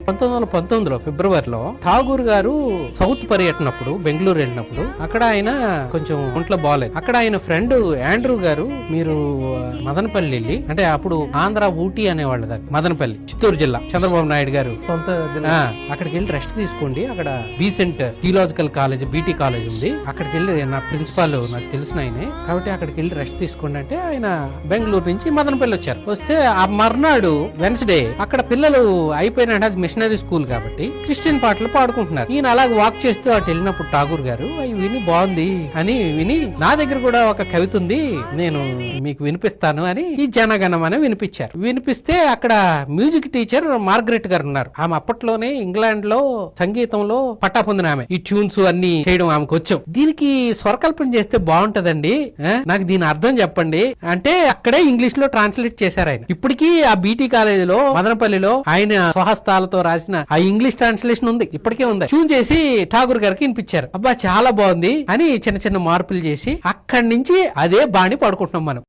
1919లో ఫిబ్రవరిలో ఠాగూర్ గారు సౌత్ పర్యటనప్పుడు బెంగళూరు వెళ్ళినప్పుడు అక్కడ ఆయన కొంచెం ఒంట్లో బాగాలేదు. అక్కడ ఆయన ఫ్రెండ్ యాండ్రూ గారు మీరు మదనపల్లి వెళ్ళి, అంటే అప్పుడు ఆంధ్ర ఊటీ అనేవాళ్ళు దాన్ని, మదనపల్లి చిత్తూరు జిల్లా, చంద్రబాబు నాయుడు గారు సొంత జిల్లా. అక్కడికి వెళ్ళి రెస్ట్ తీసుకోండి, అక్కడ Besant theological college BT college ఉంది, అక్కడికి వెళ్ళి నా ప్రిన్సిపాల్ నాకు తెలిసిన ఆయనే కాబట్టి అక్కడికి వెళ్ళి రెస్ట్ తీసుకోండి అంటే ఆయన బెంగళూరు నుంచి మదనపల్లి వచ్చారు. వస్తే ఆ మర్నాడు వెన్స్డే అక్కడ పిల్లలు అయిపోయినట్టు, అది మిషనరీ స్కూల్ కాబట్టి క్రిస్టియన్ పాటలు పాడుకుంటున్నారు. ఈయన అలాగ వాక్ చేస్తూ అటు వెళ్ళినప్పుడు ఠాగూర్ గారు అవి విని బాగుంది అని విని, నా దగ్గర కూడా ఒక కవిత ఉంది నేను మీకు వినిపిస్తాను అని ఈ జనగణం అని వినిపించారు. వినిపిస్తే అక్కడ మ్యూజిక్ టీచర్ మార్గరెట్ గారు ఉన్నారు. ఆమె అప్పట్లోనే ఇంగ్లాండ్ లో సంగీతంలో పట్టా పొందిన ఆమె. ఈ ట్యూన్స్ అన్ని చేయడం ఆమెకు వచ్చాం. దీనికి స్వరకల్పన చేస్తే బాగుంటదండి, నాకు దీని అర్థం చెప్పండి అంటే అక్కడే ఇంగ్లీష్ లో ట్రాన్స్లేట్ చేశారు ఆయన. ఇప్పటికీ ఆ బీటీ కాలేజీలో మదనపల్లిలో ఆయన స్వహస్తాలతో రాసిన ఆ ఇంగ్లీష్ ట్రాన్స్లేషన్ ఉంది, ఇప్పటికే ఉంది. ట్యూన్ చేసి ఠాగూర్ గారికి వినిపించారు. అబ్బా చాలా బాగుంది అని చిన్న చిన్న మార్పులు చేసి అక్కడి నుంచి అదే బాణి పాడుకుంటున్నాం మనం.